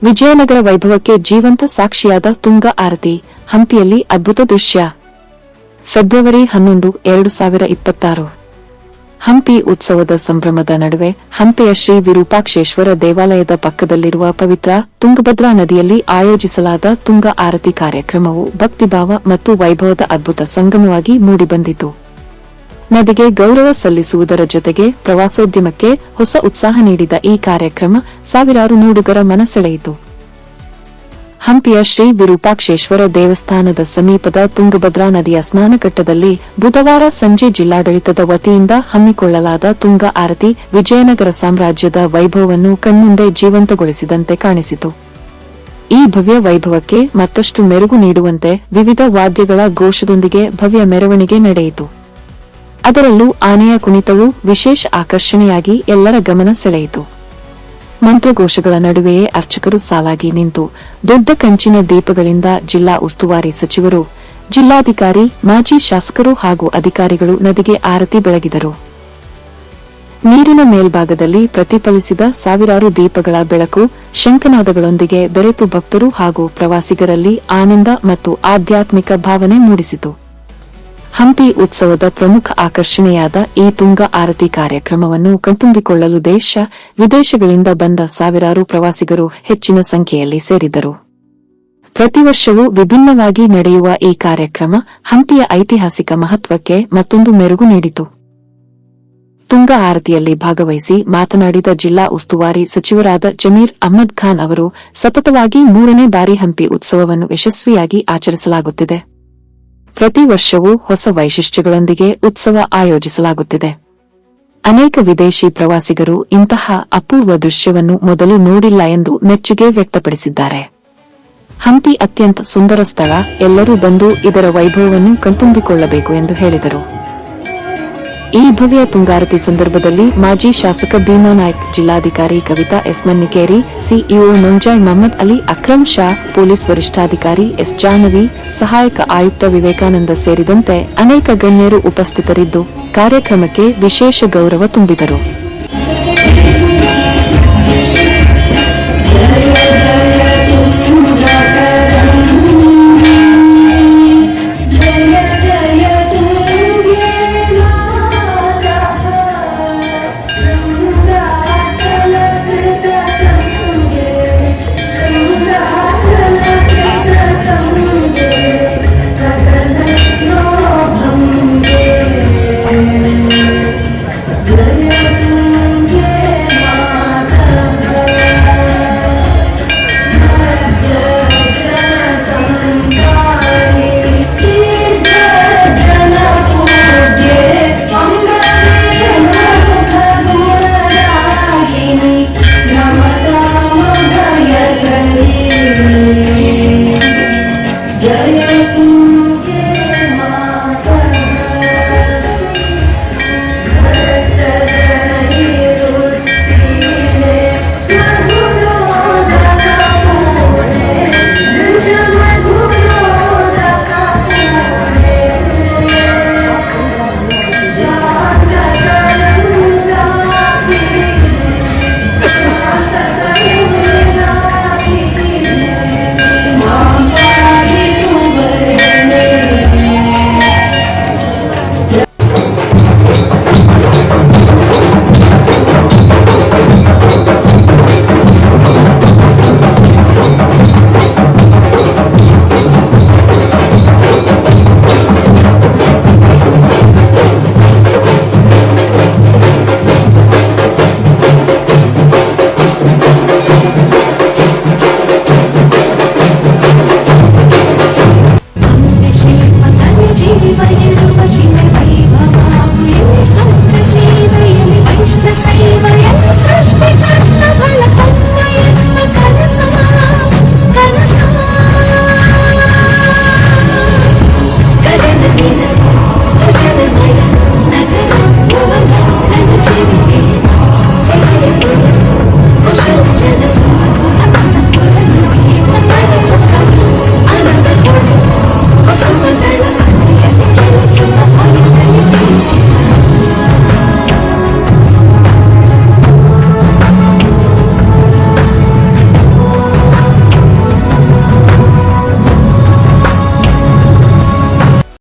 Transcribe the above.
ವಿಜಯನಗರ ವೈಭವಕ್ಕೆ ಜೀವಂತ ಸಾಕ್ಷಿಯಾದ ತುಂಗಾ ಆರತಿ, ಹಂಪಿಯಲ್ಲಿ ಅದ್ಭುತ ದೃಶ್ಯ. ಫೆಬ್ರವರಿ 11, 2026. ಹಂಪಿ ಉತ್ಸವದ ಸಂಭ್ರಮದ ನಡುವೆ ಹಂಪಿಯ ಶ್ರೀ ವಿರೂಪಾಕ್ಷೇಶ್ವರ ದೇವಾಲಯದ ಪಕ್ಕದಲ್ಲಿರುವ ಪವಿತ್ರ ತುಂಗಭದ್ರಾ ನದಿಯಲ್ಲಿ ಆಯೋಜಿಸಲಾದ ತುಂಗಾ ಆರತಿ ಕಾರ್ಯಕ್ರಮವು ಭಕ್ತಿಭಾವ ಮತ್ತು ವೈಭವದ ಅದ್ಭುತ ಸಂಗಮವಾಗಿ ಮೂಡಿಬಂದಿತು. ನದಿಗೆ ಗೌರವ ಸಲ್ಲಿಸುವುದರ ಜೊತೆಗೆ ಪ್ರವಾಸೋದ್ಯಮಕ್ಕೆ ಹೊಸ ಉತ್ಸಾಹ ನೀಡಿದ ಈ ಕಾರ್ಯಕ್ರಮ ಸಾವಿರಾರು ನೋಡುಗರ ಮನಸೆಳೆಯಿತು. ಹಂಪಿಯ ಶ್ರೀ ವಿರೂಪಾಕ್ಷೇಶ್ವರ ದೇವಸ್ಥಾನದ ಸಮೀಪದ ತುಂಗಭದ್ರಾ ನದಿಯ ಸ್ನಾನಘಟ್ಟದಲ್ಲಿ ಬುಧವಾರ ಸಂಜೆ ಜಿಲ್ಲಾಡಳಿತದ ವತಿಯಿಂದ ಹಮ್ಮಿಕೊಳ್ಳಲಾದ ತುಂಗಾ ಆರತಿ ವಿಜಯನಗರ ಸಾಮ್ರಾಜ್ಯದ ವೈಭವವನ್ನು ಕಣ್ಮುಂದೆ ಜೀವಂತಗೊಳಿಸಿದಂತೆ ಕಾಣಿಸಿತು. ಈ ಭವ್ಯ ವೈಭವಕ್ಕೆ ಮತ್ತಷ್ಟು ಮೆರುಗು ನೀಡುವಂತೆ ವಿವಿಧ ವಾದ್ಯಗಳ ಘೋಷದೊಂದಿಗೆ ಭವ್ಯ ಮೆರವಣಿಗೆ ನಡೆಯಿತು. ಅದರಲ್ಲೂ ಆನೆಯ ಕುಣಿತವು ವಿಶೇಷ ಆಕರ್ಷಣೆಯಾಗಿ ಎಲ್ಲರ ಗಮನ ಸೆಳೆಯಿತು. ಮಂತ್ರಘೋಷಗಳ ನಡುವೆಯೇ ಅರ್ಚಕರು ಸಾಲಾಗಿ ನಿಂತು ದೊಡ್ಡ ಕಂಚಿನ ದೀಪಗಳಿಂದ ಜಿಲ್ಲಾ ಉಸ್ತುವಾರಿ ಸಚಿವರು, ಜಿಲ್ಲಾಧಿಕಾರಿ, ಮಾಜಿ ಶಾಸಕರು ಹಾಗೂ ಅಧಿಕಾರಿಗಳು ನದಿಗೆ ಆರತಿ ಬೆಳಗಿದರು. ನೀರಿನ ಮೇಲ್ಭಾಗದಲ್ಲಿ ಪ್ರತಿಫಲಿಸಿದ ಸಾವಿರಾರು ದೀಪಗಳ ಬೆಳಕು ಶಂಖನಾದಗಳೊಂದಿಗೆ ಬೆರೆತು ಭಕ್ತರು ಹಾಗೂ ಪ್ರವಾಸಿಗರಲ್ಲಿ ಆನಂದ ಮತ್ತು ಆಧ್ಯಾತ್ಮಿಕ ಭಾವನೆ ಮೂಡಿಸಿತು. ಹಂಪಿ ಉತ್ಸವದ ಪ್ರಮುಖ ಆಕರ್ಷಣೆಯಾದ ಈ ತುಂಗಾ ಆರತಿ ಕಾರ್ಯಕ್ರಮವನ್ನು ಕಣ್ತುಂಬಿಕೊಳ್ಳಲು ದೇಶ ವಿದೇಶಗಳಿಂದ ಬಂದ ಸಾವಿರಾರು ಪ್ರವಾಸಿಗರು ಹೆಚ್ಚಿನ ಸಂಖ್ಯೆಯಲ್ಲಿ ಸೇರಿದ್ದರು. ಪ್ರತಿ ವರ್ಷವೂ ವಿಭಿನ್ನವಾಗಿ ನಡೆಯುವ ಈ ಕಾರ್ಯಕ್ರಮ ಹಂಪಿಯ ಐತಿಹಾಸಿಕ ಮಹತ್ವಕ್ಕೆ ಮತ್ತೊಂದು ಮೆರುಗು ನೀಡಿತು. ತುಂಗಾ ಆರತಿಯಲ್ಲಿ ಭಾಗವಹಿಸಿ ಮಾತನಾಡಿದ ಜಿಲ್ಲಾ ಉಸ್ತುವಾರಿ ಸಚಿವರಾದ ಜಮೀರ್ ಅಹ್ಮದ್ ಖಾನ್ ಅವರು, ಸತತವಾಗಿ 3ನೇ ಬಾರಿ ಹಂಪಿ ಉತ್ಸವವನ್ನು ಯಶಸ್ವಿಯಾಗಿ ಆಚರಿಸಲಾಗುತ್ತಿದೆ. ಪ್ರತಿ ವರ್ಷವೂ ಹೊಸ ವೈಶಿಷ್ಟ್ಯಗಳೊಂದಿಗೆ ಉತ್ಸವ ಆಯೋಜಿಸಲಾಗುತ್ತಿದೆ. ಅನೇಕ ವಿದೇಶಿ ಪ್ರವಾಸಿಗರು ಇಂತಹ ಅಪೂರ್ವ ದೃಶ್ಯವನ್ನು ಮೊದಲು ನೋಡಿಲ್ಲ ಎಂದು ಮೆಚ್ಚುಗೆ ವ್ಯಕ್ತಪಡಿಸಿದ್ದಾರೆ. ಹಂಪಿ ಅತ್ಯಂತ ಸುಂದರ ಸ್ಥಳ, ಎಲ್ಲರೂ ಬಂದು ಇದರ ವೈಭವವನ್ನು ಕಣ್ತುಂಬಿಕೊಳ್ಳಬೇಕು ಎಂದು ಹೇಳಿದರು. ಈ ಭವ್ಯ ತುಂಗಾರತಿ ಸಂದರ್ಭದಲ್ಲಿ ಮಾಜಿ ಶಾಸಕ ಭೀಮಾ ನಾಯ್ಕ್, ಜಿಲ್ಲಾಧಿಕಾರಿ ಕವಿತಾ ಎಸ್ ಮನ್ನಿಕೇರಿ, ಸಿಇಒ ಮಂಜಾಯ್ ಮಹಮ್ಮದ್ ಅಲಿ, ಅಕ್ರಮ್ ಶಾ, ಪೊಲೀಸ್ ವರಿಷ್ಠಾಧಿಕಾರಿ ಎಸ್ ಜಾಹ್ನವಿ, ಸಹಾಯಕ ಆಯುಕ್ತ ವಿವೇಕಾನಂದ ಸೇರಿದಂತೆ ಅನೇಕ ಗಣ್ಯರು ಉಪಸ್ಥಿತರಿದ್ದು ಕಾರ್ಯಕ್ರಮಕ್ಕೆ ವಿಶೇಷ ಗೌರವ ತುಂಬಿದರು.